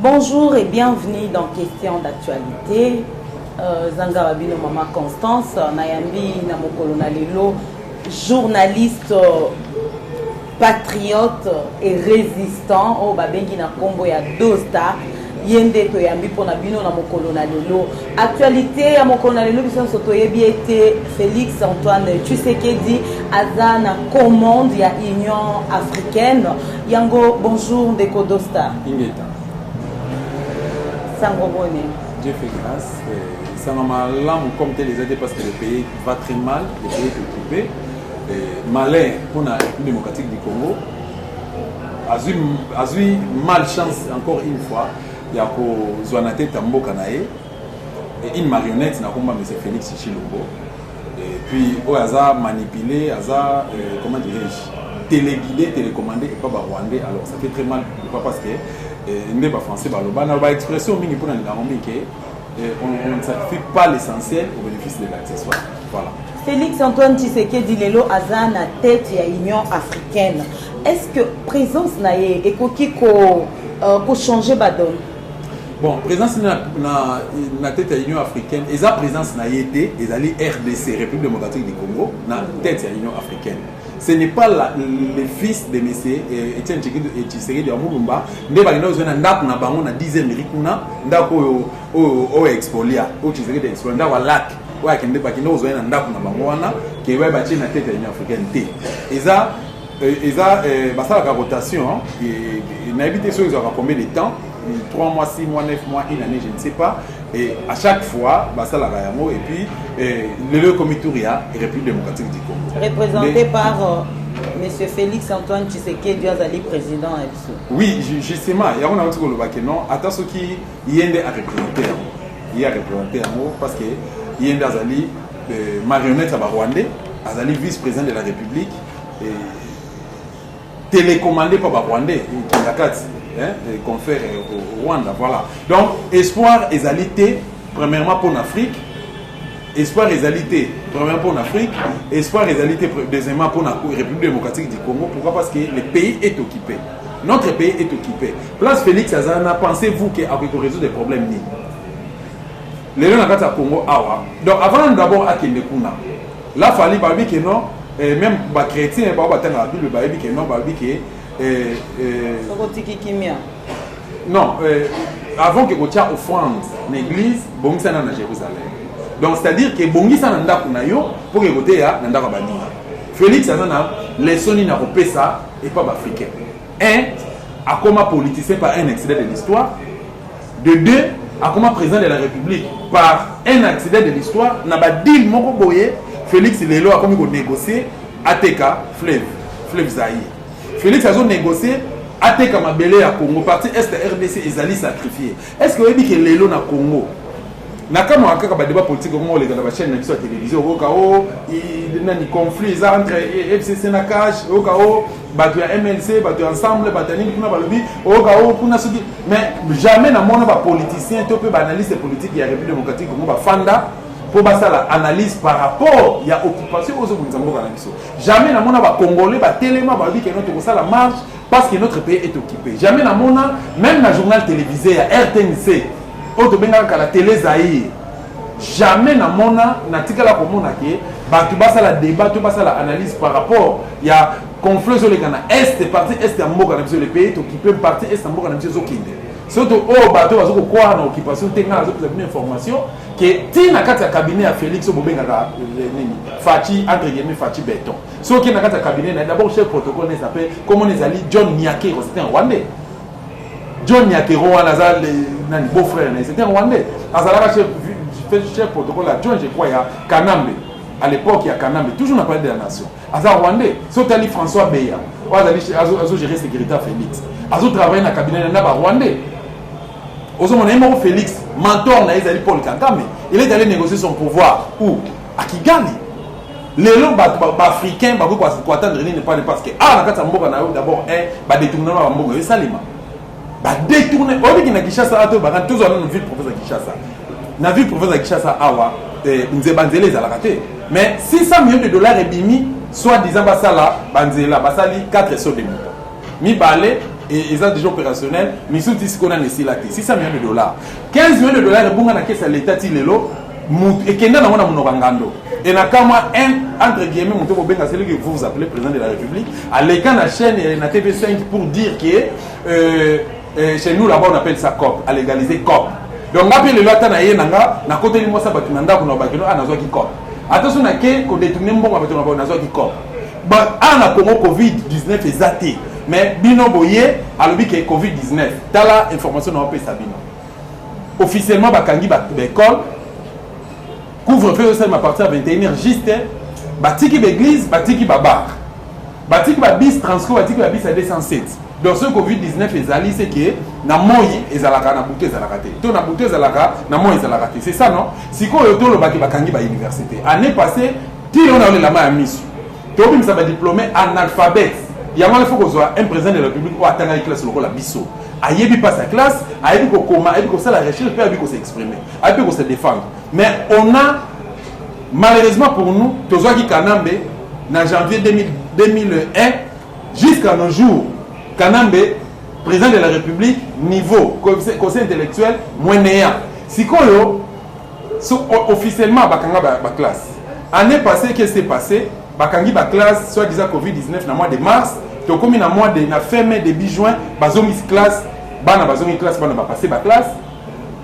Bonjour et bienvenue dans Question d'actualité. Zanga Babino Mama Constance, Nayambi Namokolo Nalelo, journaliste, patriote et résistant. Oh, Babengi na Kombo ya Dosta. Yende to yambi pona bino na mokolo na lelo. Actualité ya mokolo na lelo biso soto yebi été Félix Antoine Tshisekedi aza na commande ya Union africaine. Yango bonjour Ndeko Dosta. Ingeta. Sango bone. Dieu fait grâce. Ça m'a mal comme tel les aider parce que le pays va très mal, le pays est occupé. Malin pour la République démocratique du Congo. A eu malchance encore une fois. Il y a Zouanate Tambo Kanae et une marionnette n'a pas M. Félix Chilombo. Et puis, au hasard manipulé, hasard, comment dirais-je, téléguidé, télécommandé et pas rwandais. Alors, ça fait très mal, pourquoi? Parce que n'est pas français, on a expression on ne sacrifie pas l'essentiel au bénéfice de l'accessoire. Voilà. Félix Antoine Tshisekedi Lelo aza na tête ya Union africaine. Est-ce que présence naie et ko changer badon? Bon, présence na tête de l'Union africaine, et sa présence n'a été, ils allaient RDC, République démocratique du Congo, na tête de l'Union africaine. Ce n'est pas le fils de M. Etienne Tshisekedi de Amulumba, ne va nous na ndak na bango na 10e rikuna, ndako o expolia, o Tshisekedi expolia, ndako lac, o akende ba kino zo na ndak na bango wana, ke wa ba na tête de l'Union africaine té. Et ça basa la rotation, et n'a habité sur combien de temps? 3 mois, 6 mois, 9 mois, une année, je ne sais pas. Et à chaque fois, ça la Rayamo et puis le Comitouria et République démocratique du Congo. Représenté par M. Félix Antoine Tshisekedi Azali, président. Oui, justement, il y a un autre qui non. Attention qui y a à représenter. Il y a représenté un mot parce que il y a Azali marionnette à Rwandais, Azali vice-président de la République, télécommandé par Rwandais, qui confère au Rwanda, voilà. Donc, espoir et alité, premièrement pour l'Afrique, espoir et alité, premièrement pour l'Afrique, espoir et alité, deuxièmement pour la République démocratique du Congo. Pourquoi? Parce que le pays est occupé. Notre pays est occupé. Place Félix Azana, pensez-vous qu'il faut résoudre des problèmes ni? Les gens dans le Congo, awa. Donc, avant d'abord à Kendekuna, là, il fallait que non, même les chrétiens, ils ont la Bible, que non, non, avant que vous ayez offrande l'église, bongi sana na Jérusalem. Donc c'est-à-dire que bongi sana nda kuna yo pour que vous ayez nda ka bani. Félix azana les soni na kopesa et pas africain. Un, à comment politicien par un accident de l'histoire. De deux, à comment président de la République par un accident de l'histoire na ba deal moko boye Félix Lelo a comme négocier ATK fleuve Zaïre. Félix a négocié ATK Mabele à Congo, parti Est RDC et Zali sacrifié. Est-ce que vous avez dit que Lelo na Congo? Nakama akaka ba débat politique comme les gars la chaîne sur la télévision au cas où il y a des conflits entre FCC na cash au cas où battu MLC battu ensemble batani kuna balobi au cas où kuna soki mais jamais na mona ba politicien to pe ba analyste politique ya République démocratique Congo ba fanda pour ça l'analyse par rapport il y a occupation aux autres jamais na mona ba congolais ba téléma ba dit que notre ça la marche parce que notre pays est occupé. Jamais na mona même na journal télévisé à RTNC auto benga ka la télé Zaïre jamais na mona na tikala ko mona ke ba tu basa la débat tu basa la analyse par rapport il y a conflit sur les Ghana est parti est en mboka na biso le pays est occupé parti est en mboka na biso zokinde surtout au bateau bazoko quoi na occupation tenga azoko une information que tina kati ya cabinet à Félix Obobenga Fachi entre guillemets Fachi Béton so qui na kati ya cabinet na d'abord chef protocole ne s'appelle comment les ali John Nyakero c'était un Rwandais. John Nyakero wana za le beau-frère c'était un Rwandais. Azalaka chef protocole à John je crois il y a Kanambe à l'époque il y a Kanambe toujours n'a parlé de la nation. Azar Rwandais so tali François Beya azo gérer sécurité à Félix azo travailler na cabinet na ba Rwandais. Mon Félix, mentor na Ezali Paul Kagame, il est allé négocier son pouvoir où? À Kigali. Les gens africains, ils vont attendre parce que d'abord, ils détourner la mboka, salima. Détourner, on dit qu'il y a Kishasa, tous ont vu le professeur Kishasa. Na vu le professeur Kishasa, awa, Nzebanzele Zalakate. Mais 600 millions de dollars est bimi, soit disant Basala, Banzela, Basali, 4 sauts de moutons. Mi balé, ils ont déjà opérationnel, mais surtout ce qu'on a ici là, 600 millions de dollars. 15 millions de dollars, et bon, on a caisse à l'État, et qu'il y a et na kama entre guillemets celui que vous appelez président de la République à l'écran la chaîne na TV5 pour dire que chez nous là-bas on appelle ça COP, à légaliser COP. Donc appelle le loi na yenanga na côté li mosa batunanda kuna bakino anazo ki COP. Attention na ke ko détourner mbongo batunanda anazo ki COP. Ba ana Congo Covid-19 ezate mais bino boye alobi que Covid-19 tala information na opesa bino. Officiellement bakangi ba école couvre-feu aussi à partir de 21h juste batiki l'église batiki babar batiki bis transco batiki bis à 207 donc ce Covid-19 ezali c'est que na moyi ezalaka na butu ezalaka te to na butu ezalaka na moyi ezalaka te c'est ça non sikoyo to lo baki bakangi ba université année passée ti on a eu la main à miss to bim ça ba diplômé analphabète yango il faut que soit un président de la République ou atanga une classe lokola biso ayebi pas sa classe ayebi ko koma ayebi ko ça la recherche peut ayebi ko s'exprimer ayebi ko se défendre mais on a malheureusement pour nous tozo ki Kanambe na janvier 2001 jusqu'à nos jours Kanambe président de la République niveau conseil intellectuel moyen sikoyo officiellement bakanga ba classe année passée qu'est-ce qui s'est passé bakangi ba classe soit disant Covid-19 na mois de mars to komi na mois de na fin mai début juin bazomi classe bana bazomi classe bana ba passer ba classe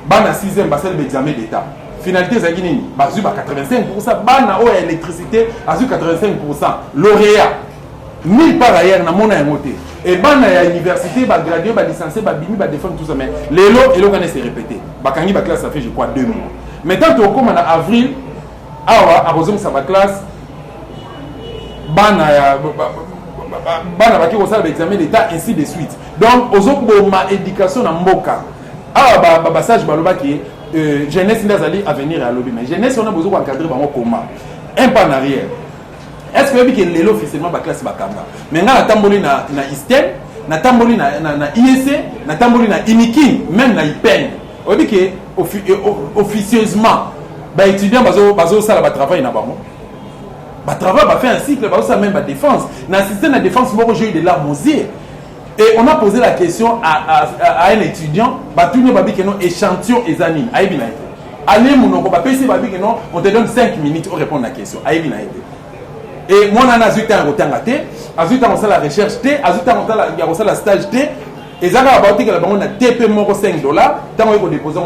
bana 6e basel examen d'état finalité ezaki nini bazwi ba 85% bana oyo électricité azwi 85% lauréat mille par ailleurs na mona yango te et bana ya université ba gradué ba licencié ba bimi ba défendre tout ça mais lelo elokana se répéter bakangi ba classe ça fait je crois 2 mois maintenant to koma na avril awa abozomisa ba classe bana ya bana baki ko sala examen d'état ainsi de suite donc ozoboma éducation na mboka awa ba sage baloba ki jeunesse ndazali à venir à lobby mais jeunesse on a besoin d'encadrer bango comment un pas en arrière est-ce que que lelo officiellement ba classe bakanga mais nga tamboli na ISTEM na tamboli na IEC na tamboli na INIKIN même na IPEN on dit que officieusement ba étudiants bazo sala ba travail na bango ba travail ba fait un cycle bazo ça même ba défense na système de défense moko j'ai eu de larmes aux yeux. Et on a posé la question à un étudiant, échantillon et zanine. Allez, on te donne 5 minutes pour répondre à la question. Et moi, on a la recherche, on a la stage, et ça va avoir un TP $5, tant qu'on dépose $5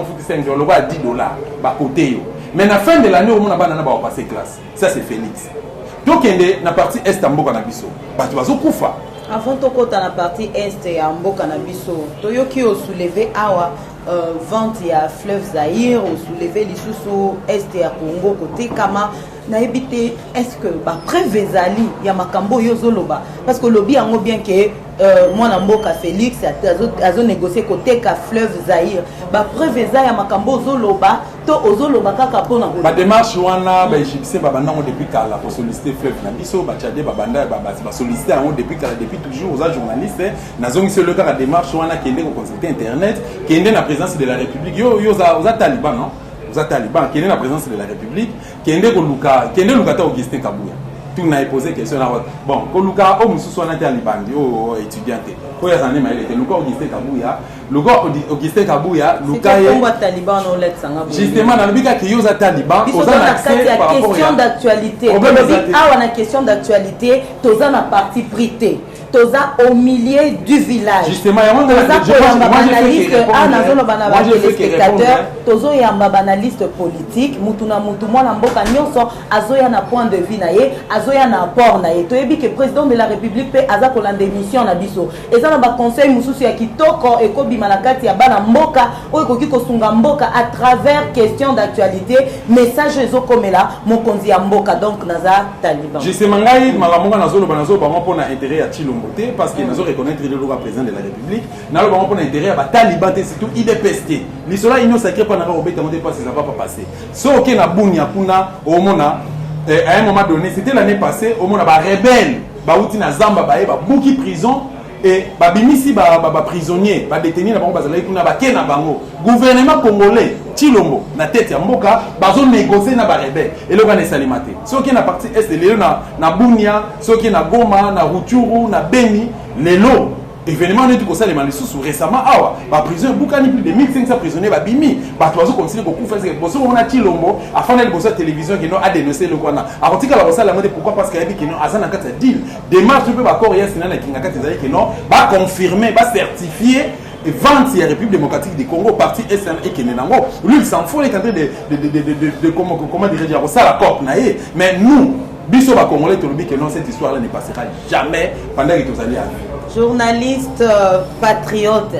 à $10 côté. Mais à la fin de l'année, on a passé classe. Ça, c'est Félix. Donc, la partie est en Bokanabiso. Tu vas au Koufa. Avant de côté la partie est et en Bokanabiso, Toyoki au soulevé awa vente ya fleuve Zaïre au soulevé les sous est et à Congo côté Kama na ebité est-ce que ba prévezali ya makambo yozoloba parce que lobby ango bien que moi na mboka Félix azo négocier côté ka fleuve Zaïre ba préveza ya makambo zoloba to ozoloba kaka pona ba démarche wana ba égyptien ba bandango depuis kala pour solliciter fleuve na biso ba tchadé ba banda ba solliciter ango depuis kala depuis toujours aux journalistes nazongi se le ka démarche wana kende ko consulter internet kende na présidence de la République yo za taliban non za taliban kende na présidence de la République kende ko luka ta Augustin Kabuya tout n'a posé question là bon ko luka o mususu wana taliban o étudiante ko ya zane maile te luka Augustin Kabuya luka Augustin Kabuya luka ye taliban no let sanga justement na bika ki yo za taliban oza na accès par rapport question d'actualité on a question d'actualité toza na parti prité toza au milieu du village justement tozo yamba banaliste politique mutuna mutu mwana mboka nyonso azoya na point de vue na ye azoya na apport na ye toyebi que président de la République pe aza kolanda émission na biso eza na ba conseil mususu ya kitoko ekobima na kati ya bana mboka oyo koki kosunga mboka à travers question d'actualité message ezokomela mokonzi ya mboka donc naza taliban justement ngai malamonga nazoloba bango pona intérêt ya Chilombo parce que nous reconnaître le président de la République nous avons un intérêt à taliban surtout IDPST l'histoire union sacrée pas n'avoir obéi tant de pas ça va pas passer so ok na bunya kuna au mona à un moment donné c'était l'année passée au mona ba rebelle ba uti na zamba ba buki prison et ba bimisi ba prisonnier ba détenu na bango bazala kuna ba kena bango gouvernement congolais Chilombo na tête ya mboka bazo négocier na ba rebelle et le bana salimate so qui na partie est de lelo na bunya so qui na Goma na Rutshuru na Beni lelo événement on est tout ça les malisusu récemment ba prison bukani plus de 1500 prisonniers ba bimi ba toazo continuer ko kufa c'est boso on a Chilombo afin de boso télévision qui non a dénoncé le kwana akotika la bosa la mode pourquoi parce qu'il y a qui non azana kata deal démarche peut ba corps yes na kinga kata zali qui non ba confirmer ba certifier et vente la République démocratique du Congo parti SN et Kenenango lui il s'en fout il est en train de comment dire ça la corps naé mais nous biso ba congolais to que non cette histoire là ne passera jamais pendant que vous allez à journaliste patriote,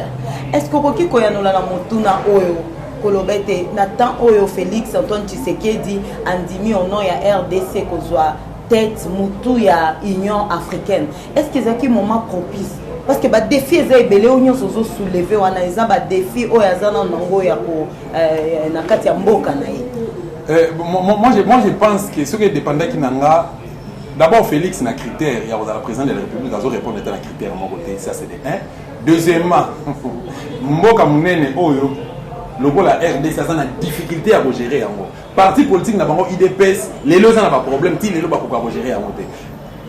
est-ce que vous avez motuna oyo kolobete Nathan oyo Félix Antoine Tshisekedi andimi au nom ya RDC kozwa tête mutu ya Union africaine? Est-ce que c'est un moment propice? Parce que ba défi eza ebele union sozo soulever wana eza ba défi oyo azana nango ya ko na kati ya mboka na ye. Moi je pense que ce qui dépendait qui nanga d'abord, Félix n'a critère, il y a le président de la République, il a répondre à un critère, mon côté, ça c'est de 1. Deuxièmement, Mboka Mounene, Oyo, le la RD, ça a une difficulté à gérer en gros. Parti politique n'a pas IDPS, les lois n'ont pas de problème, les lois n'ont pas gérer en côté.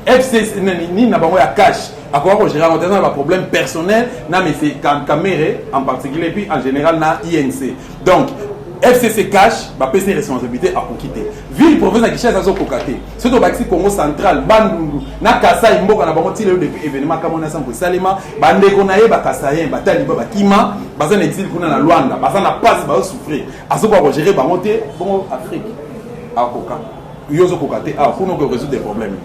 FCC n'a pas de cash, à quoi gérer en côté, n'a pas de problème personnel, n'a mais c'est Caméré en particulier, puis en général, n'a INC. Donc, FCC cash, ba pèse responsabilité à quitter. Ville province à Kinshasa zo kokate. Surtout baxi Congo central, Bandundu, na Kasai mboka na bango tile depuis événement comme on a sans Salema, bande konaye ba Kasayen, ba Taliba ba Kima, bazan exil kuna na Luanda, bazan na passe ba souffrir. Azo ko gérer ba monter bon Afrique. A koka. Yo zo kokate, pour nous résoudre des problèmes.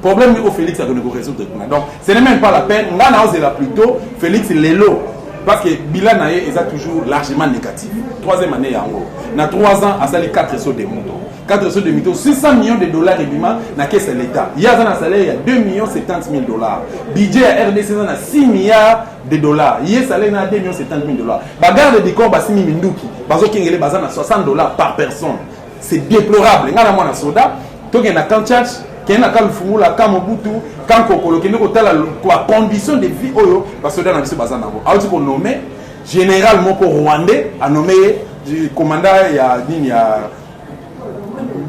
Problème au Félix a donné ko résoudre. Donc, ce n'est même pas la peine. On a osé là plutôt Félix Lelo. Parce que bilan est toujours largement négatif. Troisième année, en 3 ans, à sali 4 sauts de motos. 4 sauts de motos, 600 millions de dollars et na caisse l'État. Il y a un salaire, il y a 2 millions 70 000 dollars. Budget à RDC, il y a 6 milliards de dollars. Il y a un salaire, il y a 2 millions 70 000 dollars. Bagarre de corps, Bassimi Minduki, Bazo Kengele, Bazan à 60 dollars par personne. C'est déplorable. Il y a un soda, il y a un Kanchach, il y a un Fumula, Kamobutu, Kankokolo, il y a une condition de vie, parce que dans la vie, Bazan a dit qu'on nommé général Moko Rwandais, a nommé commandant, il y a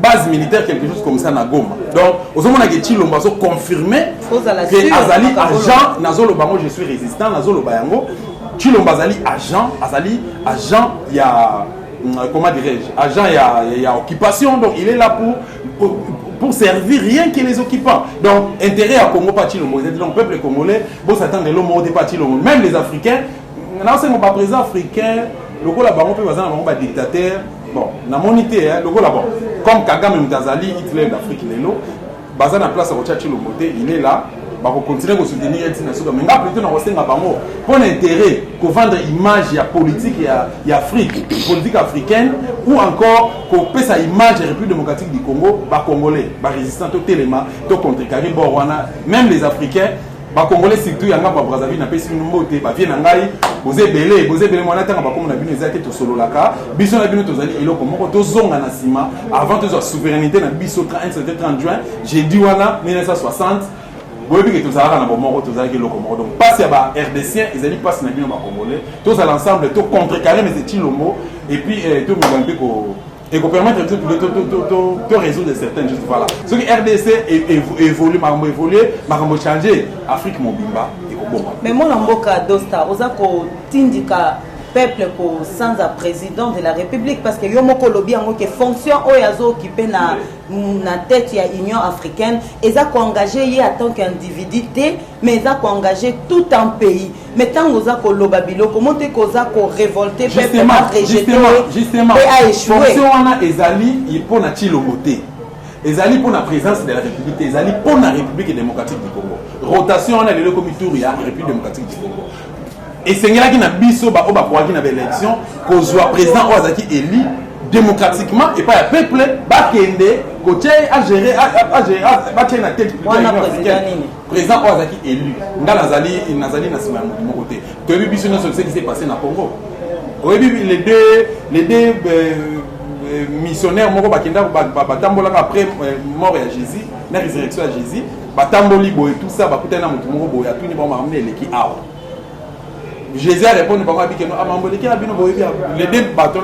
base militaire, quelque chose comme ça, na Goma. Donc, aux hommes qui Chilombo confirmé que Azali agent, Nazolo Bango, je suis résistant, Nazolo Bayango, Chilombo Azali agent, il y a, comment dirais-je, agent, il y a occupation, donc il est là pour servir rien que les occupants. Donc, intérêt à Congo, pas Chilombo, donc le peuple congolais, bon, s'attendre de l'homme, pas Chilombo, même les Africains, là, c'est mon président africain, le gars là-bas, on peut voir un dictateur. Bon, na monité, le gars là-bas, comme Kagame Mutazali, Hitler d'Afrique, il est là, basé en place à Rochachi Lomoté, il est là, bah, pour continuer à soutenir les nations. Mais là, plutôt, on va pour l'intérêt pour vendre image politique et Afrique, politique africaine, ou encore pour payer sa image République démocratique du Congo, bah, Congolais, bah, résistant au téléma, au contre-carré, même les Africains. Ba Congolais surtout yanga ba Brazzaville na pesi mbote ba vie na ngai boze belé mwana tanga ba komona bino ezaki to solo laka biso na bino tozali eloko moko to zonga na sima avant de la souveraineté na biso 30 juin j'ai dit wana 1960 boyebi que tozalaka na bomoko tozalaki eloko moko donc passe ya ba RDC ezali passe na bino ba Congolais tous à l'ensemble to contrecarrer mais c'est Chilombo et puis to mugampe ko et qu'on permette de résoudre certaines choses. Voilà. Ce que RDC évolue, m'a changé, Afrique Mobimba et Kobomba. Mais mon amboka dosta, osako tindika peuple sans un président de la République parce que yomoko lobi ango que fonction oyazo occupé na tête ya Union africaine et ça engagé y en tant qu'individu mais ça engagé tout un pays mais tant que ça loba bilo comment te koza ko révolter peuple a rejeté justement et a échoué fonction wana ezali pour na Chilomoté ezali pour la présence de la République ezali pour la République démocratique du Congo rotation on a le comité ya République démocratique du Congo et c'est là qu'il y a biso ba oba pour une élection qu'on soit président Ozaki élu démocratiquement et pas le peuple ba kende ko a gérer ba tient la tête président Ozaki élu ngala nazali na sima mon côté to biso non ce qui s'est passé na Congo les deux missionnaires moko ba kenda ba tambola après mort ya Jésus na résurrection ya Jésus ba tamboli boy tout ça ba kutana mutu moko boy atuni ba ramener les qui awa Jésus a répondu par rapport à les deux bâtons,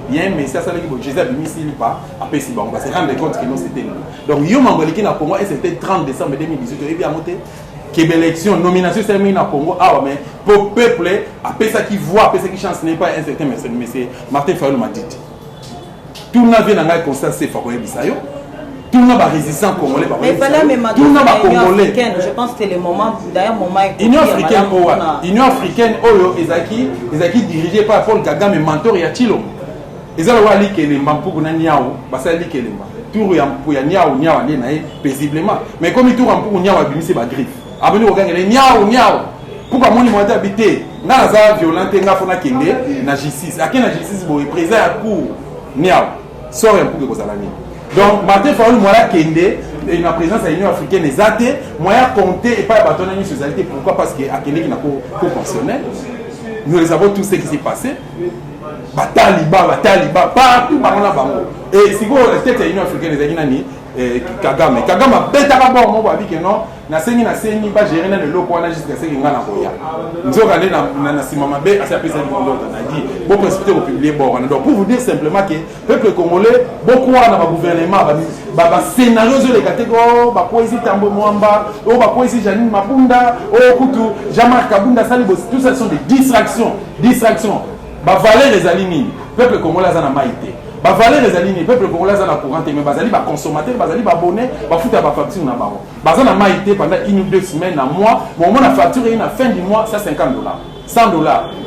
il y a un message que Jésus a mis ici pas après si bon, parce que rendre compte que non c'était donc yo mamboliki na Congo et c'était 30 décembre 2018 il a monté que l'élection nomination c'est mis na Congo ah mais pour peuple après ça qui voit après ça qui chance n'est pas un certain mais Martin Fayulu m'a dit tout n'a vient dans constat c'est Fakoye Bisayo tout n'a pas résistant congolais mais voilà même tout n'a pas congolais je pense que c'est le moment d'ailleurs Union africaine oyo ezaki dirigé par Paul Kagame mentor ya Chilo ezala wali kelemba mpuku na nyao basali kelemba tour ya mpu ya nyao ali na paisiblement mais comme tour ya mpuku nyao abimisi ba griffe aboni okangela nyao pourquoi moni mo habité nga za violente nga fona kende na justice akena justice bo président ya cour nyao sort ya mpuku kozala nini donc Martin Fayulu moya kende une présence à l'Union africaine ezate moya compter et pas bâtonner une société pourquoi parce que akende qui na co pensionnaire nous les avons tous ce qui s'est passé Bataliba partout par là bango et si vous restez à l'Union africaine les aguinani Kagame betaka bon mo babi que non na sengi ba gérer na le loko na jusqu'à ce que ngana koya nzoka na sima mabe asa pesa l'autre na dit bon précipiter au publier bon donc pour vous dire simplement que peuple congolais beaucoup na ba gouvernement ba scénario zo les catégories ba poésie Tambo Mwamba ou ba poésie Janine Mabunda ou kutu Jean-Marc Kabunda Salibo tout ça sont des distractions ba valeur les alignés peuple congolais za na maïté ba valeur les alignés peuple congolais za na courant mais bazali ba consommateur bazali ba abonné ba futa ba facture na bango baza na maïté pendant 1 ou 2 semaines à mois bon mon facture est na fin du mois ça $50 $100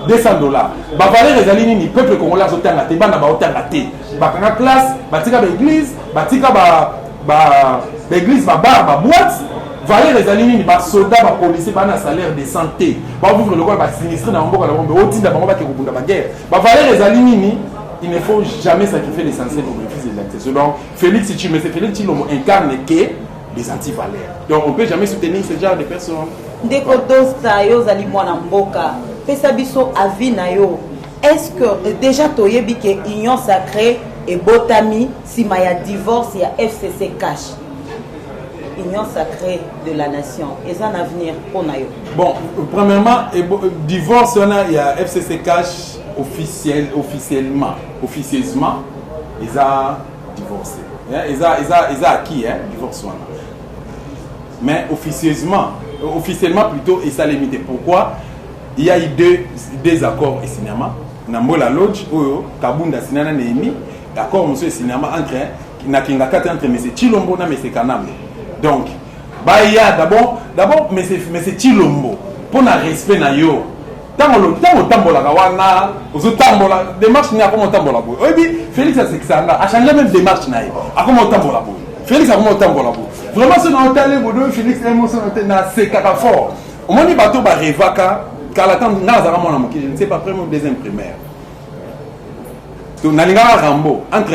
$200 ba valeur les alignés ni peuple congolais zo tanga te bana ba otanga te ba kana classe batika ba église batika ba église ba bar ba boîte valeur les alignés ni ba soldats ba policiers ba na salaire de santé ba vivre le quoi ba sinistré na mboka la bombe otinda bango ba ke kubunda ba guerre ba valeur les alignés ni il ne faut jamais sacrifier l'essentiel au bénéfice des accès. Donc, Félix Tshilombo incarne que des anti-valeurs. Donc, on ne peut jamais soutenir ce genre de personnes. Ndeko dosta yo zali mwana mboka. Pesa biso avi na yo. Est-ce que déjà toyebi que union sacrée et botami sima ya divorce ya FCC cash. Union sacrée de la nation. Est-ce un avenir pour na yo? Bon, premièrement, divorce il y a FCC cash officieusement ils ont divorcé ils ont acquis divorce mais officiellement plutôt et ça limité pourquoi il y a eu deux accords et cinéma Nambola Lodge oyo Kabunda sinana Nehemi accord monsieur cinéma entre na kinga kata entre monsieur Tshilombo na monsieur Kanambe donc bah il y a d'abord monsieur Tshilombo pour na respect na yo tant tambola kawana ozo tambola démarche ni akoma tambola boy obi Félix Asekisanga a changé même démarche na akoma tambola boy Félix akoma tambola boy vraiment ce dans télé bodo Félix émotion na sekaka fort au moni bato ba revaka kala tant na zara mona moki je ne sais pas premier ou deuxième primaire to nalinga Rambo entre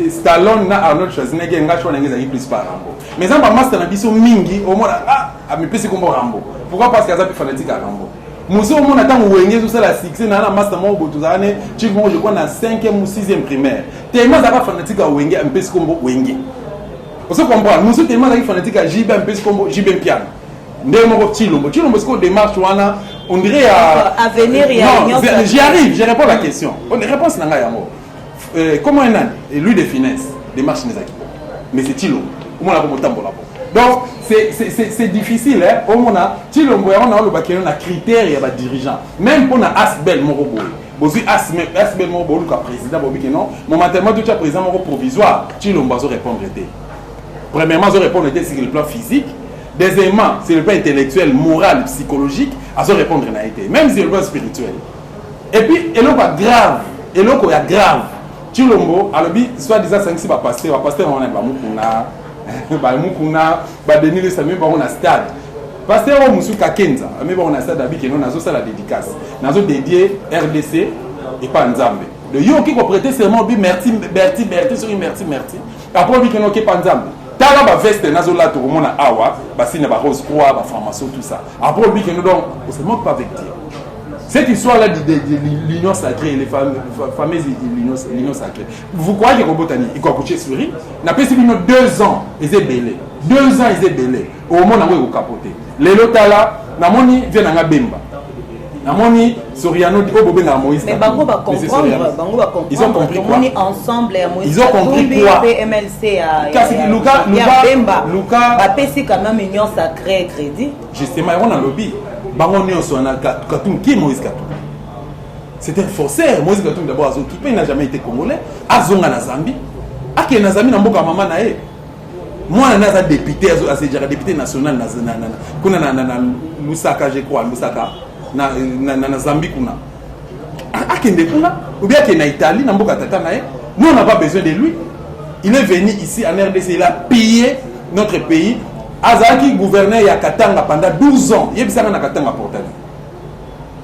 Stallone na Arnold Schwarzenegger nga chona ngeza plus par Rambo mais en ba master na biso mingi au mona mi pesi kombo Rambo pourquoi parce que azapi fanatique à Rambo Moussa on a tant ouengé tout ça la succès na na master mo botuzane chiko je crois na 5e ou 6e primaire tellement ça va fanatique à ouengé un peu comme ouengé on se comprend Moussa tellement ça fanatique à JB un peu comme JB piano ndemo Tshilombo ce qu'on démarche wana on dirait à venir il y a non j'y arrive je réponds à la question on réponse na nga yango comment un an et lui de finesse démarche nezaki mais c'est Tshilombo on a comme tambola donc c'est difficile hein au mona Tshilombo on a le bakeno na critères ya ba dirigeant même pour na Asbel Morobo bozi Asbel Morobo le président bobi que non momentanément tout président Morobo provisoire Tshilombo va répondre était premièrement zo répondre était sur le plan physique deuxièmement sur le plan intellectuel moral psychologique à se répondre na été même sur le plan spirituel et puis eloko grave eloko ya grave Tshilombo alobi soit disant ça va passer on a ba mukuna Mukuna Denise Sami on a stade pasteur Musuka Kenza mais on a stade abiki non nazo ça la dédicace nazo dédié RDC et pas Nzambe le yo qui prêter serment bi merci sur merci après bi que non qui pas Nzambe tala ba veste nazo la to mona awa ba signe ba rose croix ba formation tout ça après bi que nous donc on se moque pas avec Dieu cette histoire-là de l'union sacrée, les fameuses l'union sacrée. Vous croyez que Robotani, il a coaché sur lui, n'a pas suivi 2 ans, ils étaient belés. 2 ans, ils étaient belés. Au moment où ils ont capoté. Les lotala, Namoni vient à Bemba. Namoni Soriano dit Bobenga Moïse. Mais Bango va comprendre, ils ont compris quoi? Ensemble Moïse. Ils ont compris quoi? PMLC Luka va pesi quand même union sacrée crédit. Justement, on a lobby. Bango Nyon son Katoum qui Moïse Katoum. C'était un faussaire. Moïse Katoum d'abord occupé, il n'a jamais été congolais. Azonga na Zambie. Ake na Zambie na mboka mama na e. Moi on a député député national na Lusaka je crois Lusaka na Zambie kuna. Akende kuna ou bien qu'il est en Italie na mboka tata na e. Nous on n'a pas besoin de lui. Il est venu ici en RDC, il a pillé notre pays. Azaki gouverneur ya Katanga pendant 12 ans. Il y a na Katanga portani.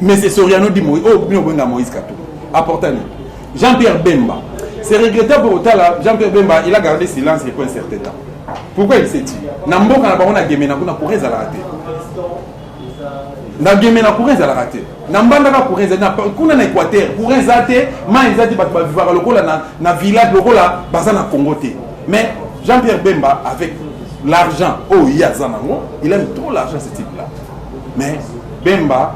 Mais c'est Soriano dit Moïse, oh bien benga Moïse Katou. Apportani. Jean-Pierre Bemba. C'est regrettable pour autant là, Jean-Pierre Bemba, il a gardé silence pour un certain temps. Pourquoi il s'est dit? Namboka na bango na gemena kuna pour za la rater. Na gemena pour za la rater. Nambanda ka pour za na kuna na Équateur, pour za te, ma ezati ba vivre lokola na village lokola bazana Congo te. Mais Jean-Pierre Bemba avec l'argent, oh il y a Zanango, il aime trop l'argent ce type là. Mais Bemba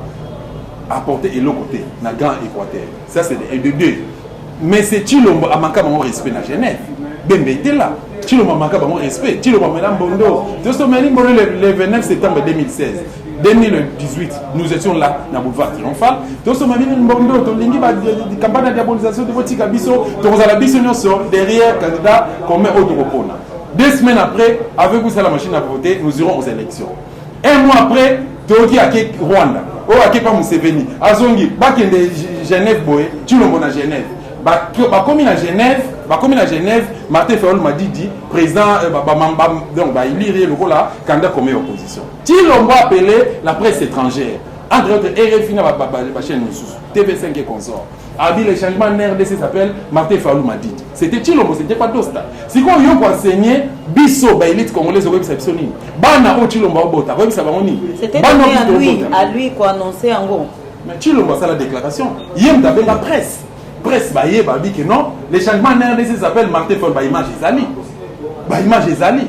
a porté et l'autre côté, na grand Équateur. Ça c'est de deux. Mais c'est Chilombo a manqué mon respect na Genève. Bemba était là. Chilombo a manqué mon respect. Chilombo maintenant Bondo. Le 29 septembre 2016. 2018, nous étions là, dans le boulevard Triomphal. Nous sommes venus à Bondo, la campagne de diabolisation de votre Kabiso, derrière le candidat qu'on met au Dropona. 2 semaines après, avec vous, à la machine à voter, nous irons aux élections. 1 mois après, Toki a Rwanda, ou a pas Museveni, Azongi, Baken de Genève, Boé, Chilombo na Genève. Comme à Genève, Martin Fayol m'a dit, président, donc, il irait le rôle là, candidat comme opposition. Chilombo a appelé la presse étrangère, entre autres, RFI, la chaîne TV5 et consort. A dit le changement en RDC s'appelle Martin Fayol m'a dit. C'était Chilombo, c'était pas Dosta. Si on y a enseigné, Bisso, l'élite congolaise, au Websabsoni, Bana, Chilombo, Bota, Websaboni. C'était à lui qu'on annonçait en gros. Mais Chilombo, c'est la déclaration. Yem d'abord la presse. Presse baye babi que non, les changements en RDC s'appelle Martin Fayol ba image ezali. Ba image ezali.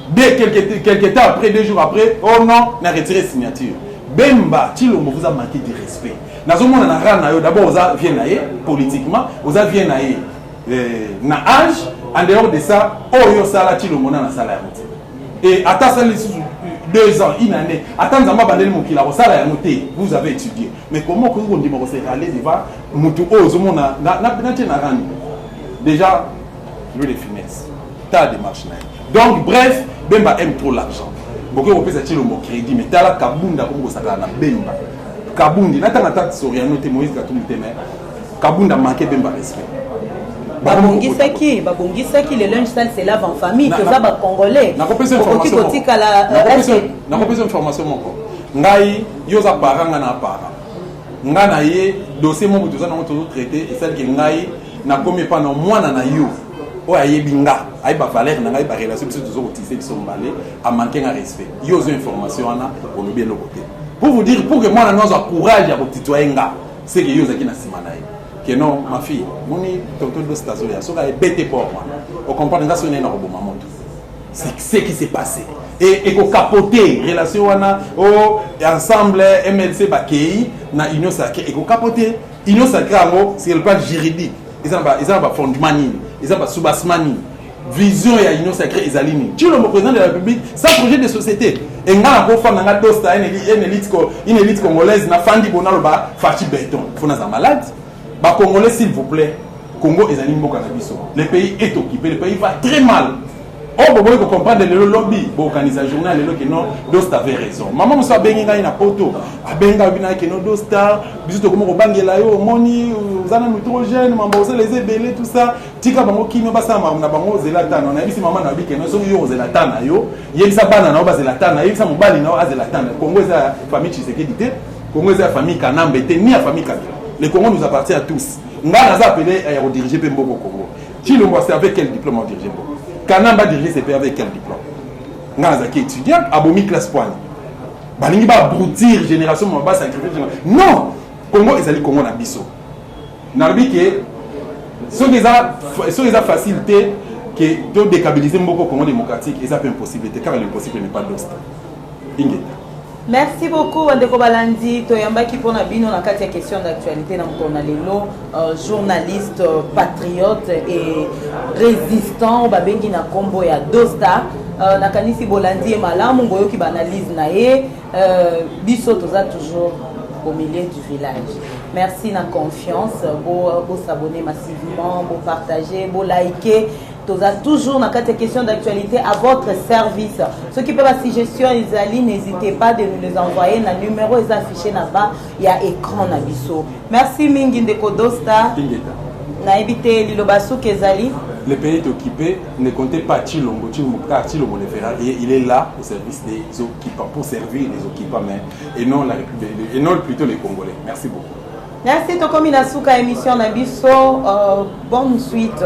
Dès quelques temps après, 2 jours après, oh non, on a retiré signature. Bemba, Chilombo vous a manqué de respect. Nazomona na rana yo d'abord oza vient naé politiquement, oza vient naé na âge, en dehors de ça, oyo sala Chilombo na sala ya. Et à ta salle 2 ans, une année, attends Zamba Bandeli Mokila, au salaire à noter, vous avez étudié. Mais comment vous dites que vous allez devant Moutou Ozomona, déjà, lui les finesses, ta démarche. Donc, bref, Bemba aime trop l'argent. Beaucoup de gens ont crédit, mais t'as la Kabunda comme ça là, Bemba. Kabundi, n'attends Soriano, Moïse Gatoum, Kabunda manqué Bemba respect. Babongisaki le lunch sale c'est lave en famille que ça va congolais na kopesa information na kopesa information moko ngai yoza paranga na para ngana ye dossier moko toza na moto traité et celle que ngai na komi pa na mwana na yo o ayebinga ay ba valeur na ngai ba relation biso tozo kotiser biso mbalé a manquer un respect yozo information ana au bien le côté pour vous dire pour que moi na nozo courage ya kotitoyer nga c'est que yoza ki na simana que non, ma fille, mon tonton de station, il y a bête pour moi. On comprend que c'est un robot maman. C'est ce qui s'est passé. Et qu'on capoter relation ensemble MLC Bakei na union sacrée et qu'on capoter union sacrée c'est le plan juridique. Ils ont pas fondement ils ont pas soubassement vision et union sacrée ezalini. Tu le président de la République, ça projet de société. Et nga ko fa nga dosta une élite congolaise na fandi bonalo ba fachi béton. Fona za malade. Bah, Congolais, s'il vous plaît, Congo est un immobilier. Le pays est occupé, le pays va très mal. Oh, vous pouvez comprendre le lobby, l'organisation journal, le non, Dosta avait raison. Maman, je suis benga ina poto, benga bina que non Dosta, biso comme au bangela yo, moni, vous avez nitrogène, maman, vous les ébélés, tout ça. Tika bango kino basa na bango zelatana, on a dit maman na bi que non so yo zelatana yo, yebisa bana na ba zelatana, yebisa mobali na ba zelatana. Congo est la famille Tshisekedi te, Congo est la famille Kanambe te, ni la famille Kabila. Le Congo nous appartient à tous. Nous avons appelé à diriger Pembo au Congo. Chilombo, c'est avec quel diplôme on dirige Pembo? Kanamba dirige c'est avec quel diplôme? Nous avons étudiant, abomi classe point. Balingi va abrutir génération, on va sacrifier génération. Non! Congo, ils allaient Congo na biso. Narbi que ceux qui ont facilité que de déstabiliser le Congo démocratique, et ça peut impossibilité car l'impossible n'est pas d'ost. Ingeta. Merci beaucoup Wandeko Balandi toyambaki pona bino na kati ya question d'actualité na mokona lelo journaliste patriote et résistant babengi na kombo ya Dosta na kanisi Bolandi e malamu ngoyoki banalise na ye biso toza toujours au milieu du village. Merci na confiance, beau s'abonner massivement, beau partager, beau liker. Tous toujours dans quatre questions d'actualité à votre service. Ceux qui peuvent la suggestion, n'hésitez pas de nous les envoyer. Le numéro est affiché là-bas. Il y a écran Nabiso. Merci Mingi Ndeko Dosta. Naibite Lilobasu Kezali. Le pays est occupé. Ne comptez pas Chilombo. Il est là au service des occupants, pour servir les occupants, et non la République, et non plutôt les Congolais. Merci beaucoup. Merci Tokomi Nasuka émission Nabiso. Bonne suite.